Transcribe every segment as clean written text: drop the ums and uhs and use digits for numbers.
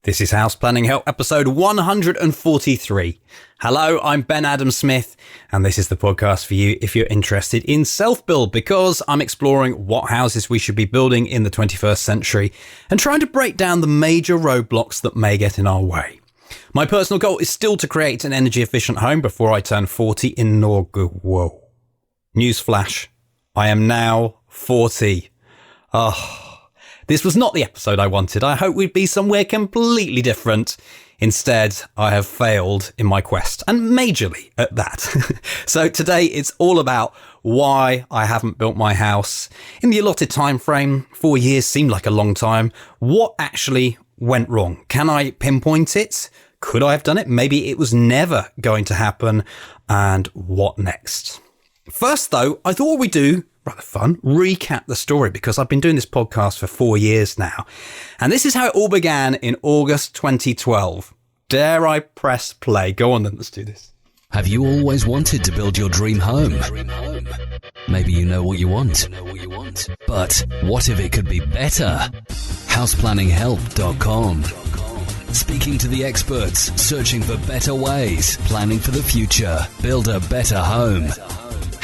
This is House Planning Help episode 143. Hello, I'm Ben Adam Smith, and this is the podcast for you if you're interested in self-build, because I'm exploring what houses we should be building in the 21st century and trying to break down the major roadblocks that may get in our way. My personal goal is still to create an energy-efficient home before I turn 40 in Whoa. Newsflash, I am now 40. This was not the episode I wanted. I hoped we'd be somewhere completely different. Instead, I have failed in my quest, and majorly at that. So today it's all about why I haven't built my house in the allotted time frame. 4 years seemed like a long time. What actually went wrong? Can I pinpoint it? Could I have done it? Maybe it was never going to happen. And what next? First, though, I thought we'd do rather fun, recap the story, because I've been doing this podcast for 4 years now. And this is how it all began in August 2012. Dare I press play? Go on then, let's do this. Have you always wanted to build your dream home? Maybe you know what you want. But what if it could be better? HousePlanningHelp.com. Speaking to the experts, searching for better ways, planning for the future. Build a better home.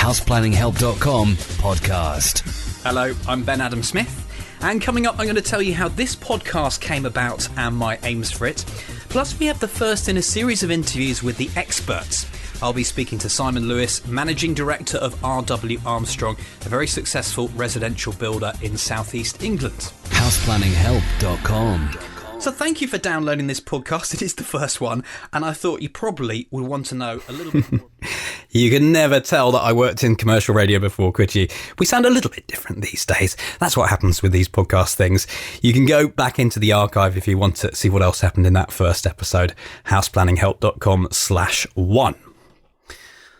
HousePlanningHelp.com podcast. Hello, I'm Ben Adam Smith, and coming up I'm going to tell you how this podcast came about and my aims for it. Plus we have the first in a series of interviews with the experts. I'll be speaking to Simon Lewis, Managing Director of R.W. Armstrong, a very successful residential builder in southeast England. HousePlanningHelp.com. So thank you for downloading this podcast. It is the first one, and I thought you probably would want to know a little bit more. You can never tell that I worked in commercial radio before, could you? We sound a little bit different these days. That's what happens with these podcast things. You can go back into the archive if you want to see what else happened in that first episode, houseplanninghelp.com/1.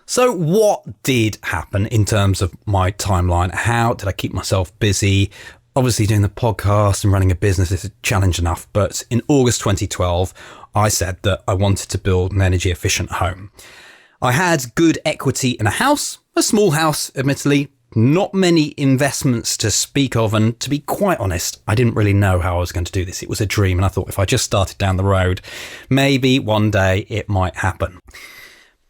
So what did happen in terms of my timeline? How did I keep myself busy? Obviously, doing the podcast and running a business is a challenge enough, but in August 2012, I said that I wanted to build an energy efficient home. I had good equity in a house, a small house, admittedly, not many investments to speak of, and to be quite honest, I didn't really know how I was going to do this. It was a dream, and I thought if I just started down the road, maybe one day it might happen.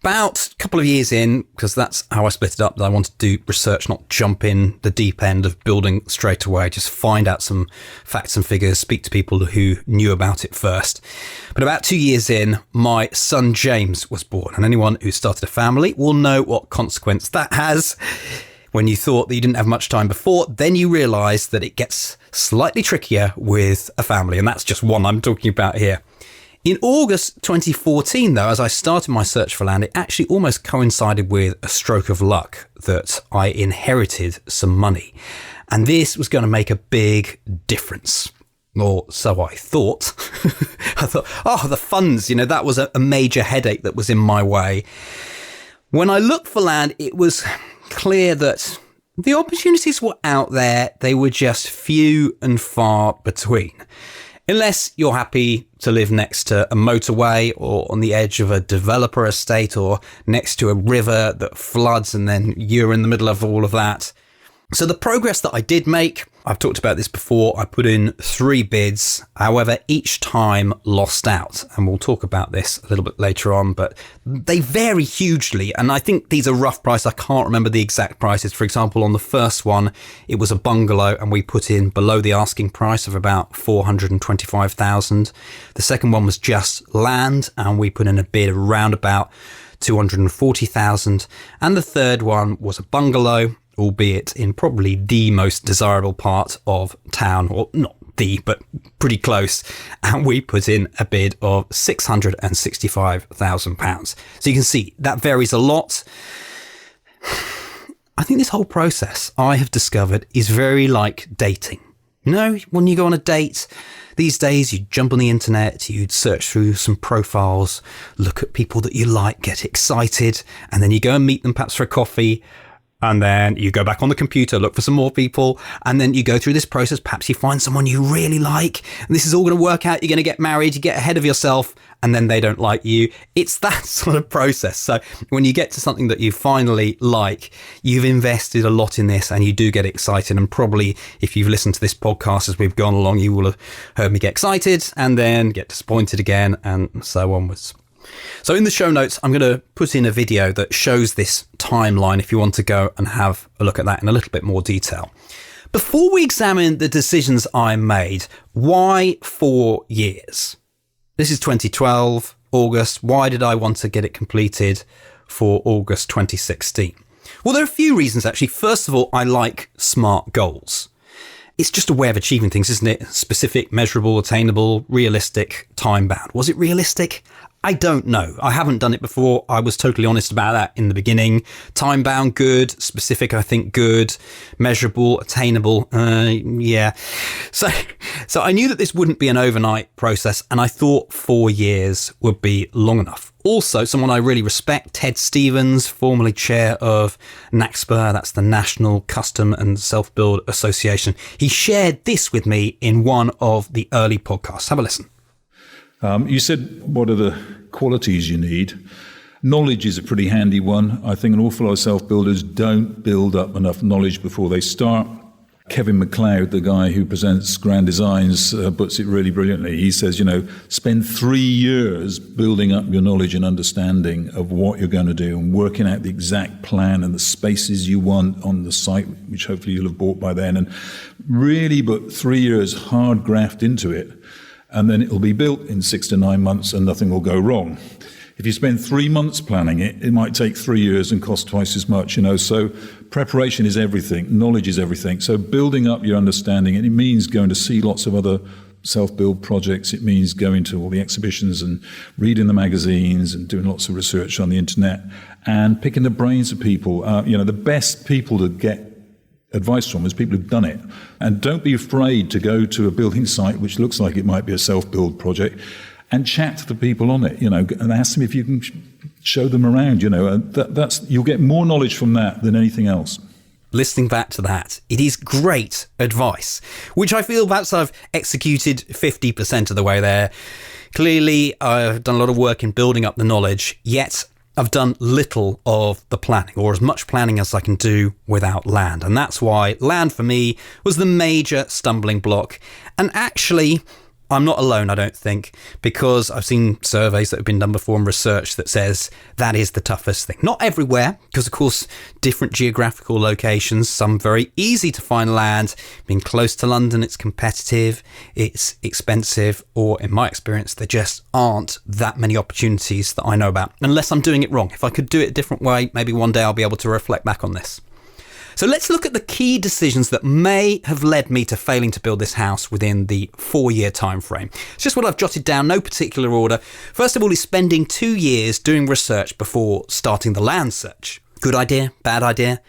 About a couple of years in, because that's how I split it up, that I wanted to do research, not jump in the deep end of building straight away, just find out some facts and figures, speak to people who knew about it first. But about 2 years in, my son James was born, and anyone who started a family will know what consequence that has. When you thought that you didn't have much time before, then you realise that it gets slightly trickier with a family, and that's just one I'm talking about here. In August 2014, though, as I started my search for land, it actually almost coincided with a stroke of luck that I inherited some money. And this was going to make a big difference. Or so I thought. I thought, the funds, that was a major headache that was in my way. When I looked for land, it was clear that the opportunities were out there. They were just few and far between. Unless you're happy to live next to a motorway or on the edge of a developer estate or next to a river that floods and then you're in the middle of all of that. So the progress that I did make, I've talked about this before, I put in 3 bids, however, each time lost out. And we'll talk about this a little bit later on, but they vary hugely. And I think these are rough prices. I can't remember the exact prices. For example, on the first one, it was a bungalow and we put in below the asking price of about $425,000. The second one was just land and we put in a bid around about $240,000. And the third one was a bungalow, albeit in probably the most desirable part of town, or not the, but pretty close. And we put in a bid of £665,000. So you can see that varies a lot. I think this whole process I have discovered is very like dating. When you go on a date, these days you jump on the internet, you'd search through some profiles, look at people that you like, get excited, and then you go and meet them perhaps for a coffee. And then you go back on the computer, look for some more people, and then you go through this process. Perhaps you find someone you really like, and this is all going to work out. You're going to get married, you get ahead of yourself, and then they don't like you. It's that sort of process. So when you get to something that you finally like, you've invested a lot in this and you do get excited. And probably if you've listened to this podcast as we've gone along, you will have heard me get excited and then get disappointed again and so onwards. So in the show notes, I'm going to put in a video that shows this timeline if you want to go and have a look at that in a little bit more detail. Before we examine the decisions I made, why 4 years? This is 2012, August. Why did I want to get it completed for August 2016? Well, there are a few reasons, actually. First of all, I like SMART goals. It's just a way of achieving things, isn't it? Specific, measurable, attainable, realistic, time-bound. Was it realistic? I don't know. I haven't done it before. I was totally honest about that in the beginning. Time-bound, good. Specific, I think, good. Measurable, attainable, yeah. So I knew that this wouldn't be an overnight process, and I thought 4 years would be long enough. Also, someone I really respect, Ted Stevens, formerly chair of NACSPA, that's the National Custom and Self-Build Association. He shared this with me in one of the early podcasts. Have a listen. You said, what are the qualities you need? Knowledge is a pretty handy one. I think an awful lot of self-builders don't build up enough knowledge before they start. Kevin MacLeod, the guy who presents Grand Designs, puts it really brilliantly. He says, spend 3 years building up your knowledge and understanding of what you're going to do and working out the exact plan and the spaces you want on the site, which hopefully you'll have bought by then. And really put 3 years hard graft into it. And then it'll be built in 6 to 9 months and nothing will go wrong. If you spend 3 months planning it, it might take 3 years and cost twice as much, So preparation is everything. Knowledge is everything. So building up your understanding, and it means going to see lots of other self-build projects. It means going to all the exhibitions and reading the magazines and doing lots of research on the internet and picking the brains of people. The best people to get advice from is people who've done it. And don't be afraid to go to a building site which looks like it might be a self-build project and chat to the people on it, and ask them if you can show them around, that's you'll get more knowledge from that than anything else. Listening back to that, it is great advice, which I feel perhaps I've executed 50% of the way there. Clearly, I've done a lot of work in building up the knowledge, yet I've done little of the planning, or as much planning as I can do without land. And that's why land for me was the major stumbling block. And actually, I'm not alone, I don't think, because I've seen surveys that have been done before and research that says that is the toughest thing. Not everywhere, because of course, different geographical locations, some very easy to find land. Being close to London, it's competitive, it's expensive, or in my experience, there just aren't that many opportunities that I know about, unless I'm doing it wrong. If I could do it a different way, maybe one day I'll be able to reflect back on this. So let's look at the key decisions that may have led me to failing to build this house within the 4-year time frame. It's just what I've jotted down, no particular order. First of all is spending 2 years doing research before starting the land search. Good idea? Bad idea?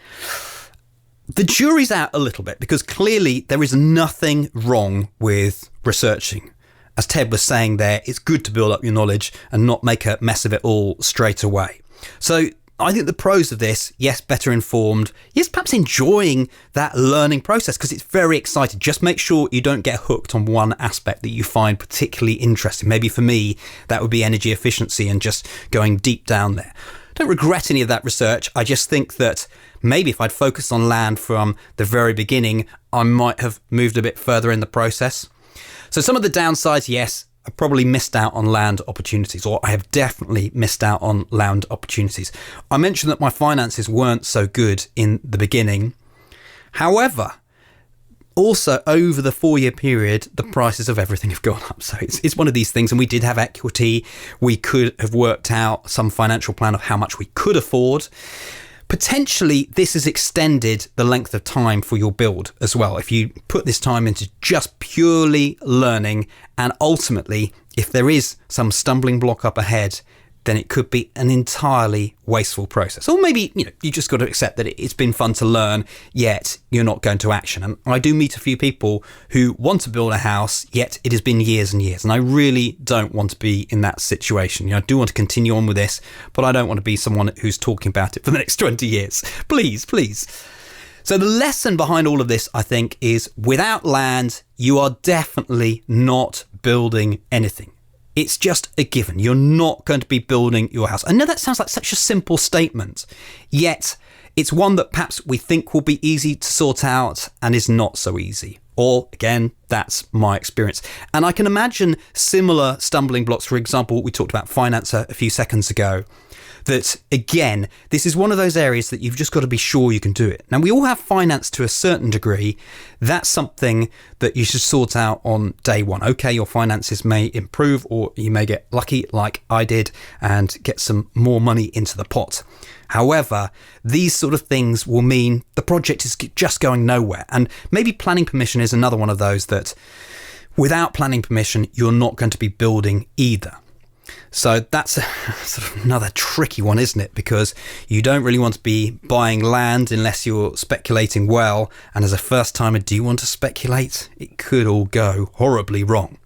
The jury's out a little bit because clearly there is nothing wrong with researching. As Ted was saying there, it's good to build up your knowledge and not make a mess of it all straight away. So I think the pros of this, yes, better informed, yes, perhaps enjoying that learning process because it's very exciting. Just make sure you don't get hooked on one aspect that you find particularly interesting. Maybe for me, that would be energy efficiency and just going deep down there. Don't regret any of that research. I just think that maybe if I'd focused on land from the very beginning, I might have moved a bit further in the process. So some of the downsides, yes, I probably missed out on land opportunities, or I have definitely missed out on land opportunities. I mentioned that my finances weren't so good in the beginning. However, also over the 4-year period, the prices of everything have gone up. So it's one of these things. And we did have equity. We could have worked out some financial plan of how much we could afford. Potentially, this has extended the length of time for your build as well. If you put this time into just purely learning, and ultimately, if there is some stumbling block up ahead, then it could be an entirely wasteful process. Or maybe, you just got to accept that it's been fun to learn, yet you're not going to action. And I do meet a few people who want to build a house, yet it has been years and years. And I really don't want to be in that situation. I do want to continue on with this, but I don't want to be someone who's talking about it for the next 20 years. Please, please. So the lesson behind all of this, I think, is without land, you are definitely not building anything. It's just a given. You're not going to be building your house. I know that sounds like such a simple statement, yet it's one that perhaps we think will be easy to sort out and is not so easy. Or, again, that's my experience. And I can imagine similar stumbling blocks, for example, what we talked about finance a few seconds ago, that, again, this is one of those areas that you've just got to be sure you can do it. Now, we all have finance to a certain degree. That's something that you should sort out on day one. Okay, your finances may improve, or you may get lucky like I did and get some more money into the pot. However, these sort of things will mean the project is just going nowhere. And maybe planning permission is another one of those that without planning permission, you're not going to be building either. So that's sort of another tricky one, isn't it? Because you don't really want to be buying land unless you're speculating well. And as a first timer, do you want to speculate? It could all go horribly wrong.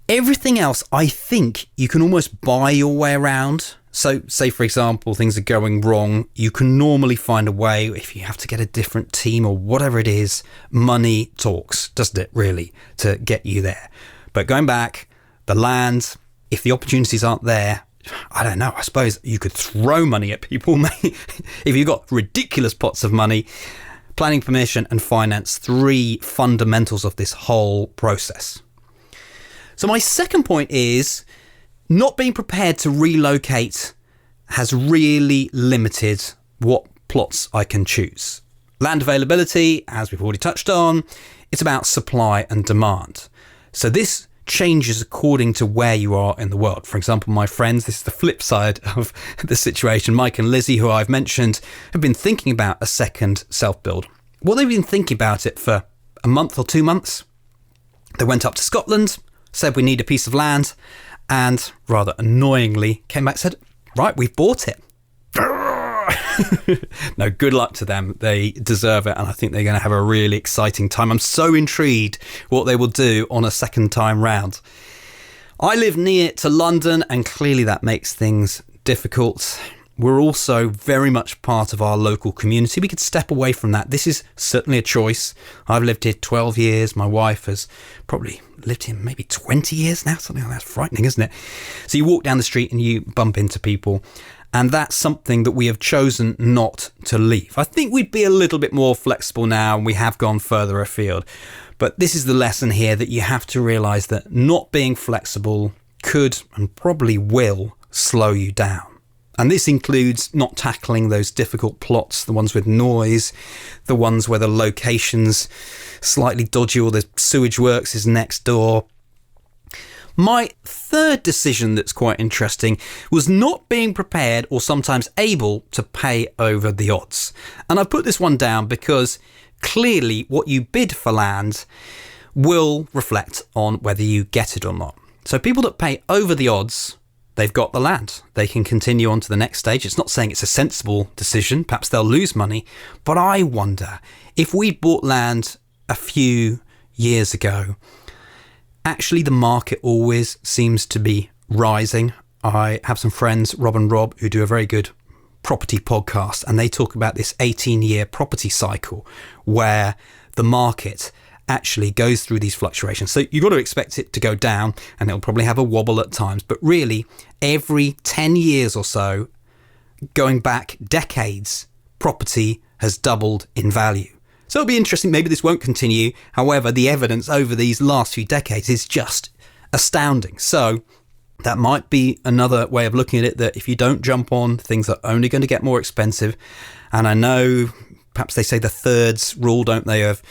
Everything else, I think you can almost buy your way around. So say, for example, things are going wrong. You can normally find a way. If you have to get a different team or whatever it is, money talks, doesn't it, really, to get you there. But going back, the land, if the opportunities aren't there, I don't know, I suppose you could throw money at people. If you've got ridiculous pots of money. Planning permission and finance, 3 fundamentals of this whole process. So my second point is not being prepared to relocate has really limited what plots I can choose. Land availability, as we've already touched on, it's about supply and demand. So this changes according to where you are in the world. For example, my friends, this is the flip side of the situation. Mike and Lizzie, who I've mentioned, have been thinking about a second self-build. Well, they've been thinking about it for a month or 2 months. They went up to Scotland, said we need a piece of land, and rather annoyingly came back and said, right, we've bought it. No, good luck to them. They deserve it, and I think they're going to have a really exciting time. I'm so intrigued what they will do on a second time round. I live near to London, and clearly that makes things difficult. We're also very much part of our local community. We could step away from that. This is certainly a choice. I've lived here 12 years. My wife has probably lived here maybe 20 years now. Something like that's frightening, isn't it? So you walk down the street and you bump into people. And that's something that we have chosen not to leave. I think we'd be a little bit more flexible now, and we have gone further afield. But this is the lesson here, that you have to realise that not being flexible could and probably will slow you down. And this includes not tackling those difficult plots, the ones with noise, the ones where the location's slightly dodgy or the sewage works is next door. My third decision that's quite interesting was not being prepared or sometimes able to pay over the odds. And I put this one down because clearly what you bid for land will reflect on whether you get it or not. So people that pay over the odds, they've got the land. They can continue on to the next stage. It's not saying it's a sensible decision. Perhaps they'll lose money. But I wonder if we bought land a few years ago, actually the market always seems to be rising. I have some friends, Rob and Rob, who do a very good property podcast, and they talk about this 18-year property cycle where the market actually goes through these fluctuations. So you've got to expect it to go down, and it'll probably have a wobble at times. But really, every 10 years or so, going back decades, property has doubled in value. So it'll be interesting. Maybe this won't continue. However, the evidence over these last few decades is just astounding. So that might be another way of looking at it, that if you don't jump on, things are only going to get more expensive. And I know perhaps they say the thirds rule, don't they, of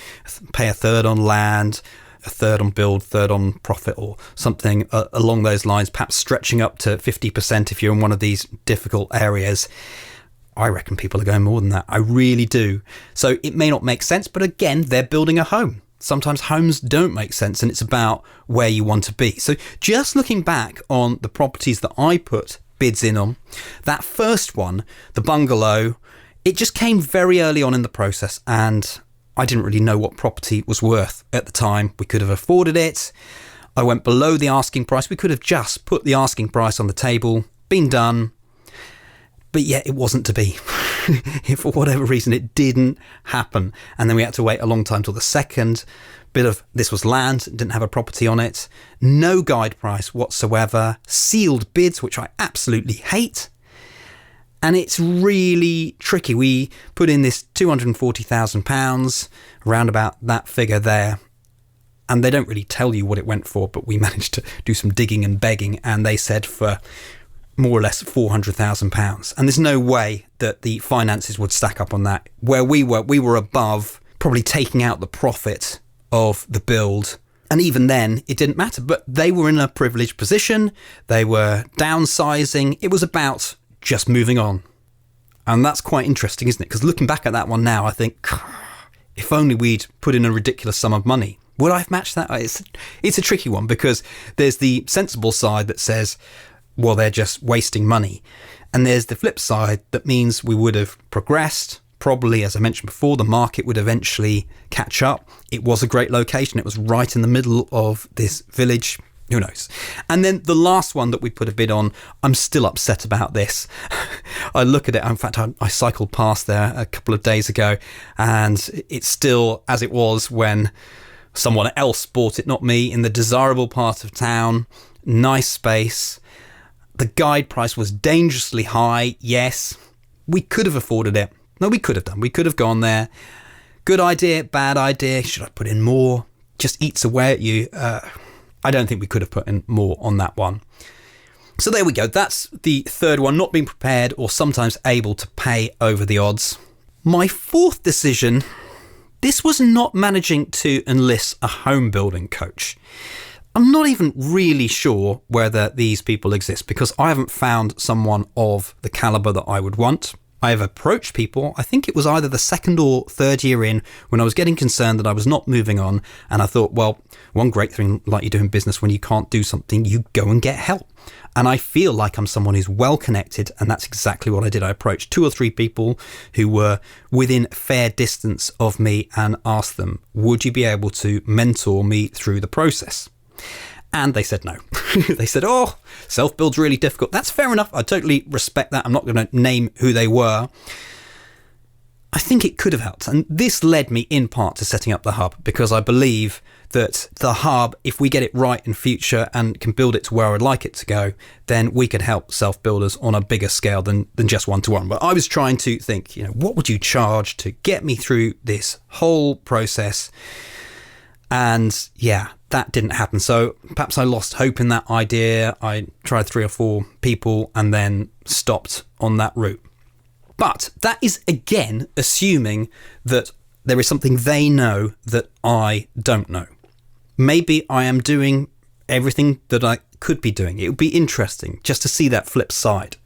pay a third on land, a third on build, third on profit, or something along those lines, perhaps stretching up to 50% if you're in one of these difficult areas. I reckon people are going more than that. I really do. So it may not make sense, but again, they're building a home. Sometimes homes don't make sense, and it's about where you want to be. So just looking back on the properties that I put bids in on, that first one, the bungalow, it just came very early on in the process, and I didn't really know what property was worth at the time. We could have afforded it. I went below the asking price. We could have just put the asking price on the table, been done. But yet it wasn't to be. if for whatever reason it didn't happen. And then we had to wait a long time till the second bit of this was land, didn't have a property on it, no guide price whatsoever, sealed bids, which I absolutely hate. And it's really tricky. We put in this £240,000, around about that figure there. And they don't really tell you what it went for, but we managed to do some digging and begging. And they said for more or less £400,000. And there's no way that the finances would stack up on that. Where we were above, probably taking out the profit of the build. And even then, it didn't matter. But they were in a privileged position. They were downsizing. It was about just moving on. And that's quite interesting, isn't it? Because looking back at that one now, I think, if only we'd put in a ridiculous sum of money, would I have matched that? It's a tricky one, because there's the sensible side that says, well, they're just wasting money. And there's the flip side that means we would have progressed. Probably, as I mentioned before, the market would eventually catch up. It was a great location. It was right in the middle of this village. Who knows? And then the last one that we put a bid on, I'm still upset about this. I look at it. In fact, I cycled past there a couple of days ago, and it's still as it was when someone else bought it, not me, in the desirable part of town. Nice space. The guide price was dangerously high. Yes, we could have afforded it. No, we could have done. We could have gone there. Good idea, bad idea. Should I put in more? Just eats away at you. I don't think we could have put in more on that one. So there we go. That's the third one, not being prepared or sometimes able to pay over the odds. My fourth decision, this was not managing to enlist a home building coach. I'm not even really sure whether these people exist, because I haven't found someone of the caliber that I would want. I have approached people. I think it was either the second or third year in, when I was getting concerned that I was not moving on. And I thought, well, one great thing like you do in business, when you can't do something, you go and get help. And I feel like I'm someone who's well connected. And that's exactly what I did. I approached 2 or 3 people who were within fair distance of me and asked them, would you be able to mentor me through the process? And they said no. They said, oh, self-build's really difficult. That's fair enough. I totally respect that. I'm not going to name who they were. I think it could have helped. And this led me in part to setting up the hub, because I believe that the hub, if we get it right in future and can build it to where I'd like it to go, then we could help self-builders on a bigger scale than just one-to-one. But I was trying to think, what would you charge to get me through this whole process? And yeah, that didn't happen. So perhaps I lost hope in that idea. I tried 3 or 4 people and then stopped on that route. But that is, again, assuming that there is something they know that I don't know. Maybe I am doing everything that I could be doing. It would be interesting just to see that flip side.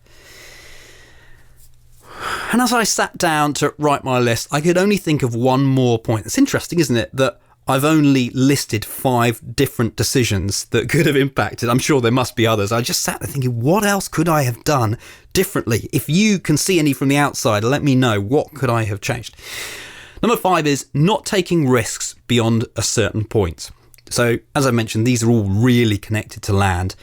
And as I sat down to write my list, I could only think of one more point. It's interesting, isn't it, that I've only listed 5 different decisions that could have impacted. I'm sure there must be others. I just sat there thinking, what else could I have done differently? If you can see any from the outside, let me know. What could I have changed? Number 5 is not taking risks beyond a certain point. So, as I mentioned, these are all really connected to land.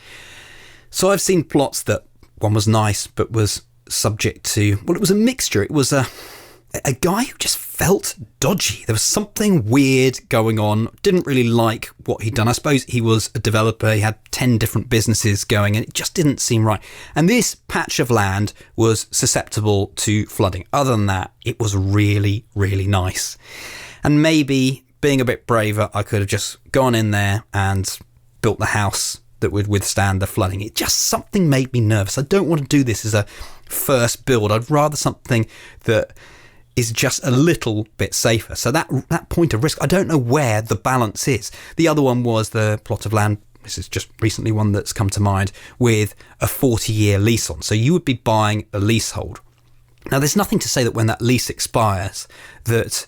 So I've seen plots that one was nice, but was subject to, well, it was a mixture. It was a guy who just felt dodgy. There was something weird going on. Didn't really like what he'd done. I suppose he was a developer. He had 10 different businesses going, and it just didn't seem right. And this patch of land was susceptible to flooding. Other than that, it was really, really nice. And maybe being a bit braver, I could have just gone in there and built the house that would withstand the flooding. It just, something made me nervous. I don't want to do this as a first build. I'd rather something that is just a little bit safer. So that point of risk, I don't know where the balance is. The other one was the plot of land. This is just recently one that's come to mind, with a 40-year lease on. So you would be buying a leasehold. Now, there's nothing to say that when that lease expires, that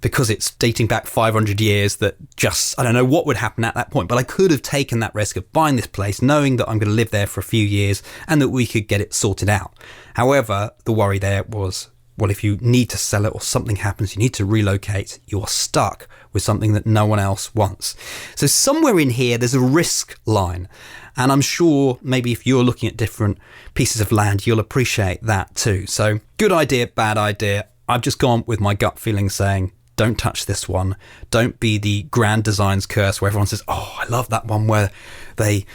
because it's dating back 500 years, that just, I don't know what would happen at that point. But I could have taken that risk of buying this place, knowing that I'm going to live there for a few years and that we could get it sorted out. However, the worry there was, well, if you need to sell it or something happens, you need to relocate, you're stuck with something that no one else wants. So somewhere in here, there's a risk line. And I'm sure maybe if you're looking at different pieces of land, you'll appreciate that too. So good idea, bad idea. I've just gone with my gut feeling saying, don't touch this one. Don't be the grand designs curse where everyone says, oh, I love that one where they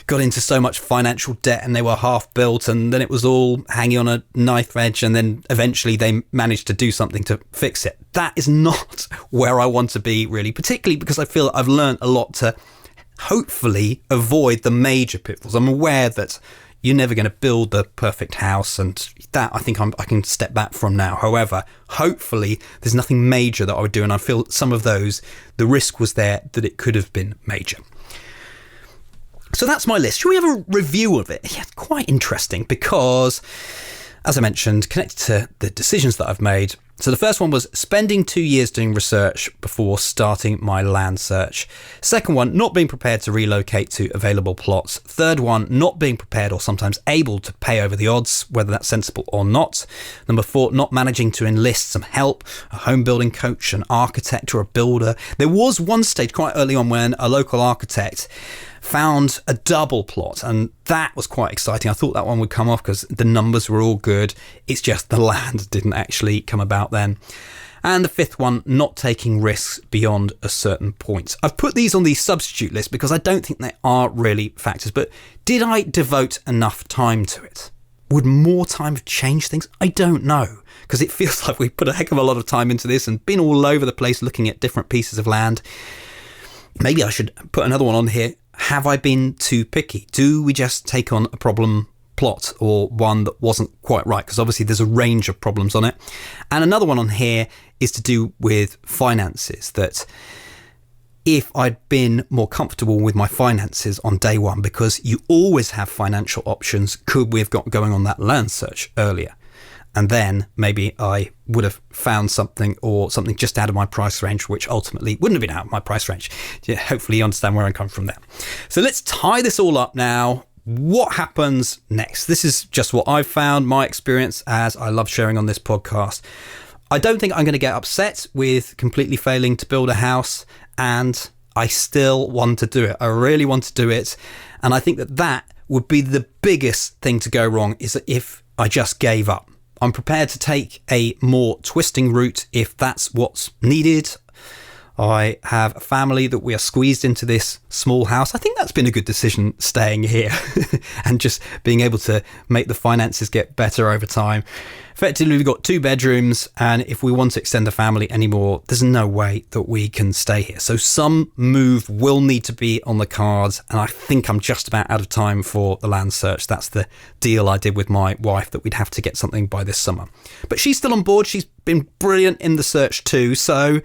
got into so much financial debt and they were half built and then it was all hanging on a knife edge and then eventually they managed to do something to fix it. That is not where I want to be, really, particularly because I feel I've learned a lot to hopefully avoid the major pitfalls. I'm aware that you're never going to build the perfect house, and that I think I can step back from now. However, hopefully there's nothing major that I would do, and I feel some of those, the risk was there that it could have been major. So that's my list. Shall we have a review of it? Yeah, it's quite interesting because, as I mentioned, connected to the decisions that I've made. So the first one was spending 2 years doing research before starting my land search. Second one, not being prepared to relocate to available plots. Third one, not being prepared or sometimes able to pay over the odds, whether that's sensible or not. Number 4, not managing to enlist some help, a home building coach, an architect or a builder. There was one stage quite early on when a local architect found a double plot, and that was quite exciting. I thought that one would come off because the numbers were all good. It's just the land didn't actually come about then. And the fifth one, not taking risks beyond a certain point. I've put these on the substitute list because I don't think they are really factors, but did I devote enough time to it? Would more time have changed things? I don't know, because it feels like we put a heck of a lot of time into this and been all over the place looking at different pieces of land. Maybe I should put another one on here. Have I been too picky? Do we just take on a problem plot or one that wasn't quite right? Because obviously there's a range of problems on it. And another one on here is to do with finances, that if I'd been more comfortable with my finances on day one, because you always have financial options, could we have got going on that land search earlier? And then maybe I would have found something or something just out of my price range, which ultimately wouldn't have been out of my price range. Yeah, hopefully you understand where I come from there. So let's tie this all up now. What happens next? This is just what I've found, my experience, as I love sharing on this podcast. I don't think I'm going to get upset with completely failing to build a house, and I still want to do it. I really want to do it. And I think that would be the biggest thing to go wrong, is that if I just gave up. I'm prepared to take a more twisting route if that's what's needed. I have a family that we are squeezed into this small house. I think that's been a good decision, staying here and just being able to make the finances get better over time. Effectively, we've got 2 bedrooms, and if we want to extend the family anymore, there's no way that we can stay here. So some move will need to be on the cards, and I think I'm just about out of time for the land search. That's the deal I did with my wife, that we'd have to get something by this summer. But she's still on board. She's been brilliant in the search too. So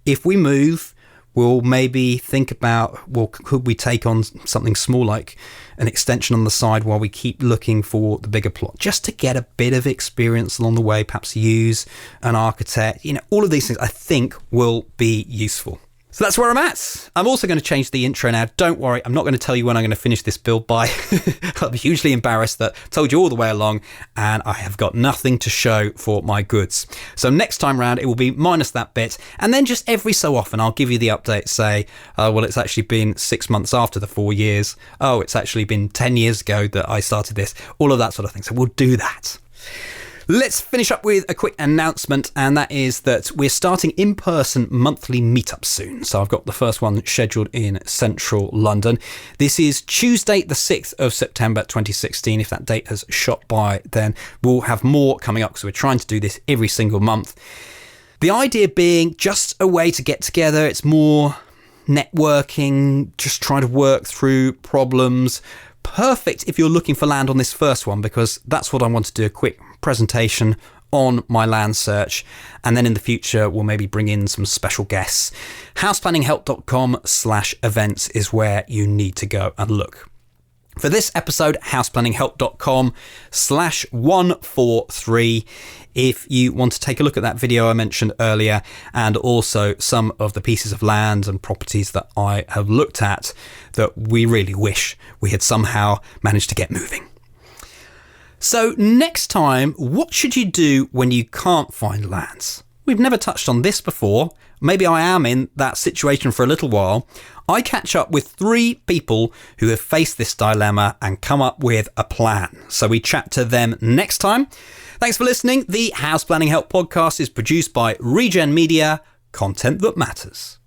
if we move, we'll maybe think about, well, could we take on something small like an extension on the side while we keep looking for the bigger plot, just to get a bit of experience along the way, perhaps use an architect. All of these things I think will be useful. So that's where I'm at. I'm also going to change the intro now. Don't worry, I'm not going to tell you when I'm going to finish this build by. I'll be hugely embarrassed that I told you all the way along and I have got nothing to show for my goods. So next time round, it will be minus that bit. And then just every so often, I'll give you the update, say, well, it's actually been 6 months after the 4 years. Oh, it's actually been 10 years ago that I started this. All of that sort of thing. So we'll do that. Let's finish up with a quick announcement, and that is that we're starting in-person monthly meetups soon. So I've got the first one scheduled in central London. This is Tuesday, the 6th of September 2016. If that date has shot by, then we'll have more coming up, because we're trying to do this every single month. The idea being just a way to get together. It's more networking, just trying to work through problems. Perfect if you're looking for land on this first one, because that's what I want to do, a quick presentation on my land search, and then in the future we'll maybe bring in some special guests. houseplanninghelp.com/events is where you need to go and look. For this episode, houseplanninghelp.com/143 if you want to take a look at that video I mentioned earlier, and also some of the pieces of land and properties that I have looked at that we really wish we had somehow managed to get moving. So next time, what should you do when you can't find lands? we've never touched on this before. Maybe I am in that situation for a little while. I catch up with 3 people who have faced this dilemma and come up with a plan. So we chat to them next time. Thanks for listening. The House Planning Help podcast is produced by Regen Media, content that matters.